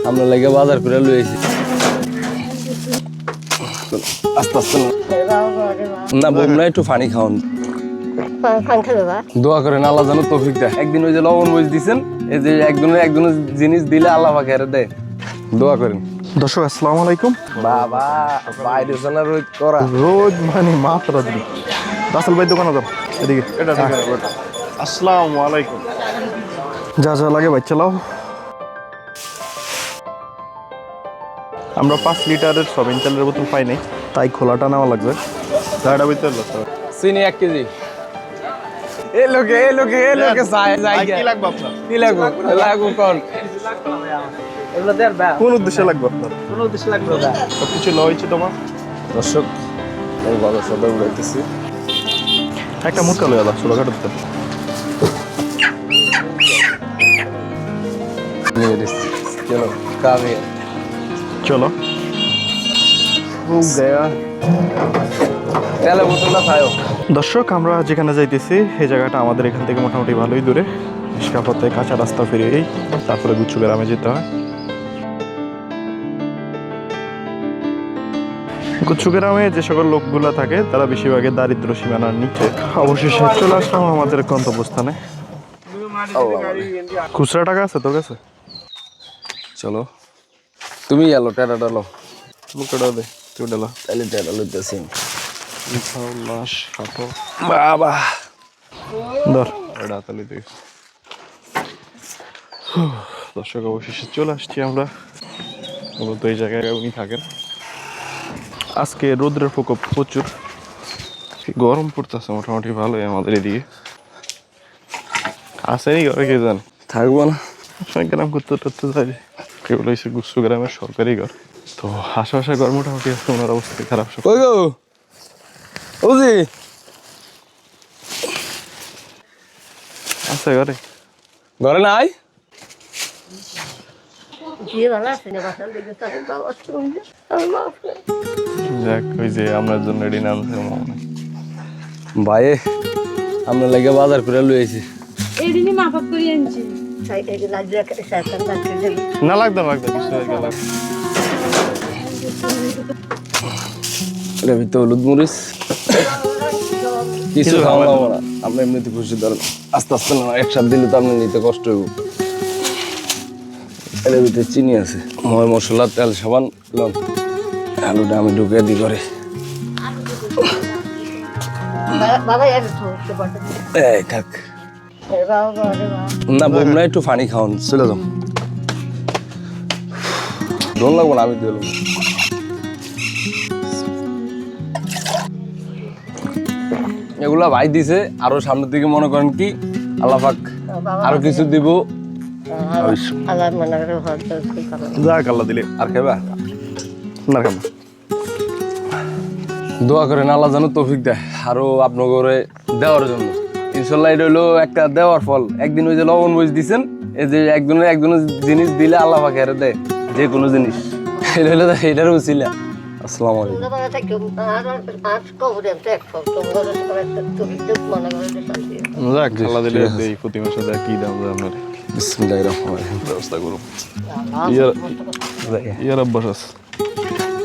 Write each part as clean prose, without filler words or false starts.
আমরা লাগে বাজার করে লইছি আস্তে আস্তে না বলুন একটু পানি খাওয়ান দোয়া করেন আল্লাহ যেন তৌফিক দেয়। একদিন ওই যে লবণ মরিচ দিচ্ছেন এই যে একজনের জিনিস দিলে আল্লাহ পাক এর দেয়, দোয়া করেন। দর্শক আসসালামু আলাইকুম। বাবা বাইরে সোনা রোজ করা রোজ মানে মাত্রা দিন রাসেল ভাই দোকানে যান এদিকে। আসসালামু আলাইকুম। যা যা লাগে ভাই চালাও। আমরা 5 লিটারের সয়াবিন তেলের বোতল পাই নাই, তাই খোলাটা নেওয়া লাগবে। গাড়িটা ভিতরে চিনি 1 কেজি। এই লোকে কি লাগবে আপনার? কি লাগবে কোন এগুলো দেন ভাই কোন উদ্দেশ্যে লাগবে আপনার? কোন উদ্দেশ্যে লাগবে ভাই? সবকিছু লওয়া হয়েছে তোমার। দর্শক এই বড় সদর উড়াইতেছি একটা মুটকা লয়ে দাও ছোটখাটো দিতে। নিয়ে দিচ্ছি চলো কামে চলো তেলে বোতলটা খাও। দর্শক আমরা যেখানে যাইতেছি এই জায়গাটা আমাদের এখান থেকে মোটামুটি ভালোই দূরে। ইস্কাপথে কাঁচা রাস্তা ফিরিয়েই তারপরে গুচ্ছু গ্রামে যেতে হয়। গুচ্ছু গ্রামে যে সকল লোকগুলো থাকে তারা বেশিরভাগই দারিদ্র সীমানার নিচে। অবশেষে চলে আসলাম আমাদের গন্তব্যস্থানে। খুচরা টাকা আছে তোর কাছে? চলো তুমি এলো টেটা ডালো মুখটা দে তুই ডালা। তাহলে টেটা লইতেছি লাশ হাঁটো বাবা ধর এটা তালি দিস। দর্শক অবশেষে চলে আসছি আমরা। মূলত এই জায়গায় উনি থাকেন। আজকে রোদ্রের প্রকোপ প্রচুর, গরম পড়তেছে মোটামুটি ভালোই আমাদের এদিকে। আসেনি ঘরে কে জান থাকবো না গ্রাম করতে টরতে যাই। কেবল হয়েছে গুচ্ছু গ্রামের সরকারি ঘর, তো আশেপাশে ঘর মোটামুটি আছে। ওনার অবস্থা খারাপ সব। ওই গো ওজি আছে ঘরে ঘরে নাই যাক ওই যে আপনার জন্য রেডি নামছে ভাই আমরা লাগে বাজার করে লইছি এদিনই মাফাত করে আনছি। না লাগতো কিছু গেল। এর ভিতরে হলুদ মরিচ কিছু খাওয়া যাবো না। আপনি এমনিতে খুশি ধরেন আস্তে আস্তে না একসাথে দিলে তো আপনি নিতে কষ্ট হইব। এর ভিতরে চিনি আছে, ময় মশলা তেল সাবান লন। আলুটা আমি ঢুকে দিই করে এই থাক না বলুন না একটু পানি খাওয়ান চলে যাও। ডোন লাগবো না আমি দিলাম। এগুলা ভাই দিছে, আরো সামনের দিকে মনে করেন কি আল্লাহ পাক আরো কিছু দিব। যাক আল্লাহ দিলে আর খাইবা না কেন দোয়া করেন আল্লাহ যেন তৌফিক দেয় আরো আপনার ঘরে দেওয়ার জন্য। ইনশাল্লাহ এটা হইলো একটা দেওয়ার ফল। একদিন ওই যে লবণ মরিচ দিচ্ছেন এই যে একজনের জিনিস দিলে আল্লাহ পাক এর দেয় যে কোনো জিনিস। এটা হইলো এটার উচিলা। আসসালামু আলাইকুম। যাক আল্লাহ দিলে এই প্রতি মাসে দেয় কি দাম দেয় আপনার। বিসমিল্লাহির রহমানির রহিম। ব্যবস্থা করুন। ইয়ার অভ্যাস আছে।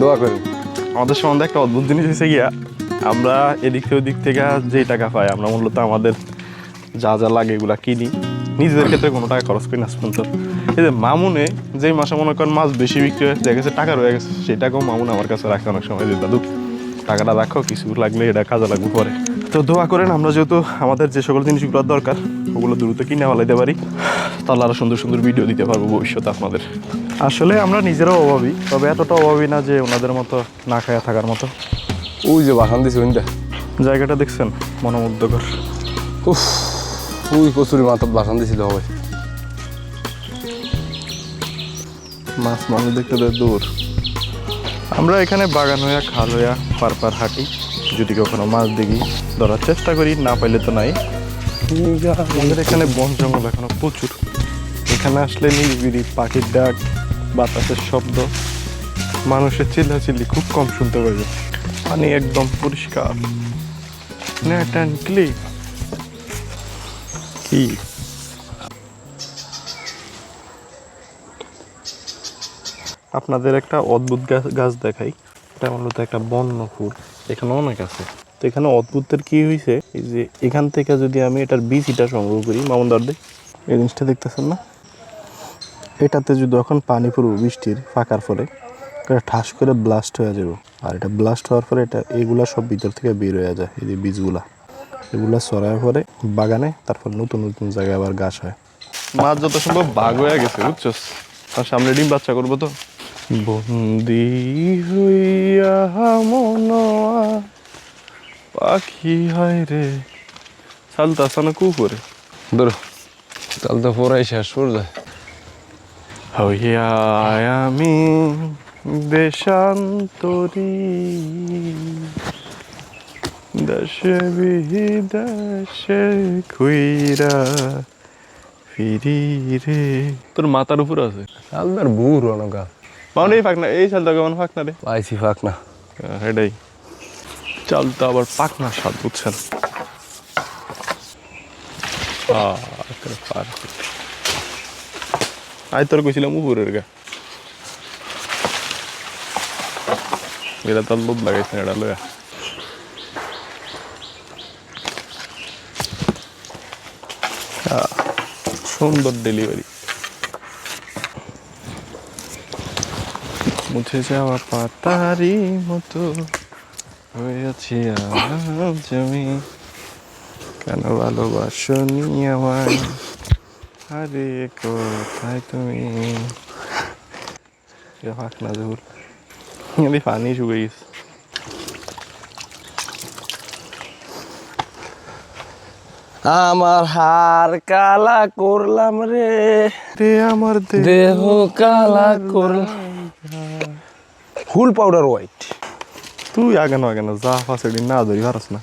দোয়া করেন। আমাদের সম্বন্ধে একটা অদ্ভুত জিনিস হয়েছে গিয়া, আমরা এদিক থেকে ওদিক থেকে যেই টাকা পাই আমরা মূলত আমাদের যা যা লাগে এগুলা কিনি, নিজেদের ক্ষেত্রে কোনো টাকা খরচ করি না পর্যন্ত। এই যে মামুনে যেই মাসে মনে করেন মাছ বেশি বিক্রি হয়ে গেছে, টাকা রয়ে গেছে, সেটাকেও মামুন আমার কাছে রাখে অনেক সময় যে দাদু টাকাটা রাখো, কিছু লাগলে এটা কাজে লাগবে পরে। তো দোয়া করেন আমরা যেহেতু আমাদের যে সকল জিনিসগুলোর দরকার ওগুলো দ্রুত কিনে ফেলাইতে পারি, তাহলে আরও সুন্দর সুন্দর ভিডিও দিতে পারবো ভবিষ্যতে আপনাদের। আসলে আমরা নিজেরাও অভাবী, তবে এতটা অভাবী না যে ওনাদের মতো না খায়া থাকার মতো। ওই যে বাসান দিছে ওইটা জায়গাটা দেখছেন মনোমুগ্ধকর। উফ ওই কচুরি মাথা বাসান দিছিল হবে। মাছ মানুষ দেখতে দেয় দূর। আমরা এখানে বাগান হইয়া খাল হইয়া পার হাঁটি, যদি কখনো মাছ দেখি ধরার চেষ্টা করি, না পাইলে তো নাই। আমাদের এখানে বন জঙ্গল এখনো প্রচুর। এখানে আসলে নিরিবিলি পাখির ডাক, বাতাসের শব্দ, মানুষের চিল্লাচিল্লি খুব কম শুনতে পাবে। পানি একদম পরিষ্কার, নেট অ্যান্ড ক্লিন। কি আপনাদের একটা অদ্ভুত গাছ দেখাই। এটা মূলত একটা বন্য ফুল, এখানে অনেক আছে। তো এখানে অদ্ভুতের কি হয়েছে, এই যে এখান থেকে যদি আমি এটার বীজটা সংগ্রহ করি, মামুনদার দেখ এই জিনিসটা দেখতেছেন না, এটাতে যদি এখন পানি পড়বে বৃষ্টির ফাঁকার ফলে, এটা ঠাস করে ব্লাস্ট হয়ে যাবে। আর এটা ব্লাস্ট হওয়ার পরে এটা এগুলা সব ভিতর থেকে বের হয়ে যায়, এই যে বীজগুলা, এগুলা ছড়ায় পরে বাগানে, তারপর নতুন নতুন জায়গায় আবার গাছ হয়। মাছ যত সম্ভব ভাগ হয়ে গেছে, বুঝছস? আর সামনে ডিম বাচ্চা করবো তো। বন্দি হইয়া মনোয়া পাখি হয় রে, চালতাছ না কুকুরে ধরো তাহলে তো পুরাই শেষ করে যায়। হইয়া আমি দেশান্তরী, দেশে বিদেশে খুইরা ফিরি রে। তোর মাথার উপর আছে চালদার বুড় অনকা মাউন্ট, এই ফাঁক না, এই চালটা কেমন ফাঁক না রে? পাইছি ফাঁক না। এটাই চালটা আবার পাকনা স্বাদ, বুঝছেন? আই তোর কইছিলাম উপরের গা, এটা তার লোভ লাগাইছে এটা লয়া। সুন্দর ডেলিভারি। মুছে যাওয়া পাতারি মতো হয়েছি আজ আমি, কেন ভালোবাসনি আমায়, আরে কোথায় তুমি? ফাঁক না জোর, আমি পানি শুকে গেছি। আমার হার কালা করলাম রে, রে আমার দেহ কালা করলাম। ফুল পাউডার হোয়াইট। তুই আগে না যা ফাঁসে না ধরি পারস না,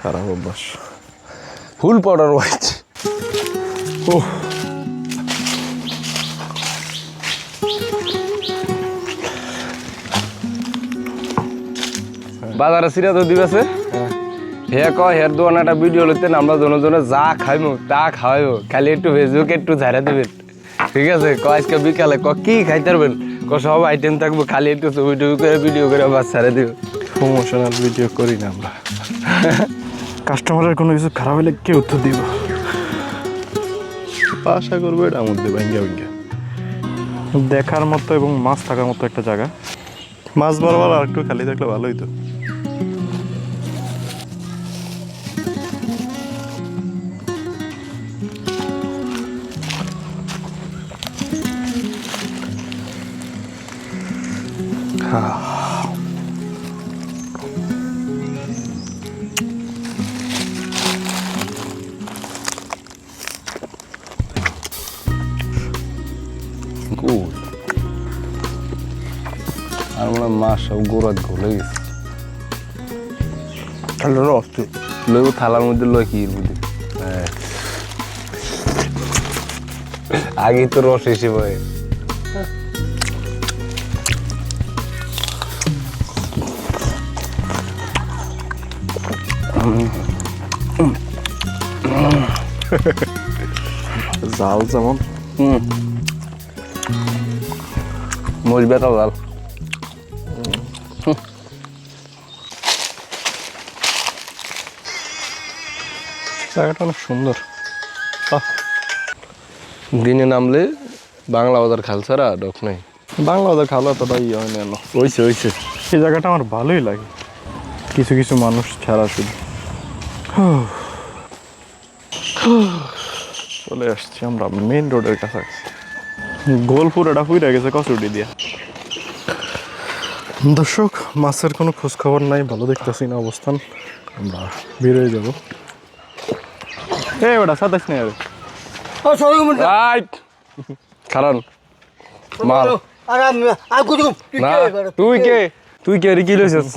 খারাপ অভ্যাস। ফুল পাউডার হোয়াইট। ও বাজারে সিরা তো দিবেছে, হে কয় হের দোকানে একটা ভিডিও লইতে আমরা জনে যা খাইমু তা খাওয়াইবো, খালি একটু ফেসবুক একটু ঝাড়া দিবেন, ঠিক আছে? কয় আজকে বিকালে কি খাইতে পারবেন, সব আইটেম থাকবো, খালি একটু ছবি টবি করে ভিডিও করে আবার ছেড়ে দিব। প্রমোশনাল ভিডিও করি না আমরা, কাস্টমারের কোনো কিছু খারাপ হলে কে উত্তর দিব? আশা করবো এটার মধ্যে ভাঙ্গা দেখার মতো এবং মাছ থাকার মতো একটা জায়গা। মাছ বরাবর আর একটু খালি থাকলে ভালো হইতো। গুড। আর মনে হয় মাছ সব গোড়াত গলে গেছে। লইব থালার মধ্যে লয় কি বুঝি, আগে তো রস এসে পড়ে। জাল যেমন মরিচ বেটা জাল। জায়গাটা অনেক সুন্দর। দিনে নামলে বাংলা বাজার খাল ছাড়া ডক নাই। বাংলা ওদের খালো এতটা ইয়ে হয় না। হইছে এই জায়গাটা আমার ভালোই লাগে, কিছু কিছু মানুষ ছাড়া শুধু। চলে আসছি আমরা মেইন রোডের কাছাকাছি। গোলপুর এটা ফুইরা গেছে কচুটি দিয়া। দর্শক, মাছের কোনো খোঁজ খবর নাই, ভালো দেখতেছি না অবস্থান, আমরা বেরোয় যাব। এই ওটা সাতাশ নেই আরে রাইট কারণ মাল না। তুই কে রে কি লইছস?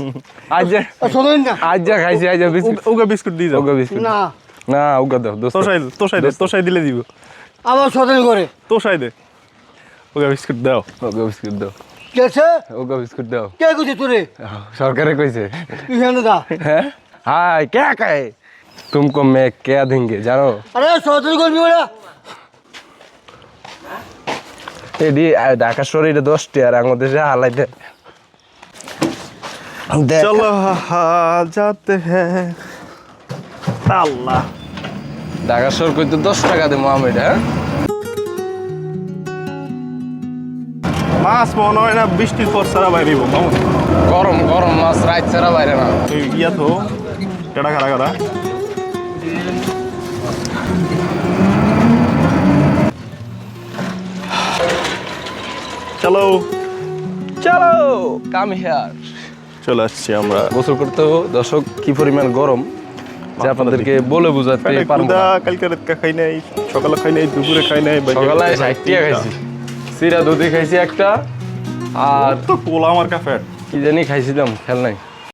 আজ যা খাইছি, আজ বিস্কুট, ওগা বিস্কুট দিয়ে যাও। ওগা বিস্কুট না ওগা দাও দোস্ত। তোষাই দিলে দিব। আমার সদাই করে তোষাই দে, ওগা বিস্কুট দাও। ওগা বিস্কুট দাও, কেছে ওগা বিস্কুট দাও। কে কইছে তোরে? সরকারে কইছে। ইহানে দা হ্যাঁ হাই क्या कहे तुमको मैं क्या देंगे জানো? আরে সদাই করবি ওরা এডি ঢাকা শহরে এটা 10 টাকা আর আমাদের দেশে হালাইতে দেখ চলো যাতে হ্যাঁ আল্লাহ ঢাকা শহর কইতে 10 টাকা দেবো আমি এটা হ্যাঁ মাছ মনে হয় না বৃষ্টির পর সারা বাইরেব মামুন গরম গরম মাছ রাত ছাড়া বাইরে না এই ইয়া তো কেডা খারা খারা চলো চলো কাম হিয়ার চলে আসছি আমরা গোসল করতে দর্শক কি পরিমাণ গরম যে আপনাদেরকে বলে বোঝাতে পারবো না। কালকে রাত খাই নাই সকালে খাই নাই দুপুরে খাই নাই সকালে 60 টাকা খাইছি সিরা দুধে খাইছি একটা আর তো পোলা আমার কাফেট কি জানি খাইছিলাম খেয়াল নাই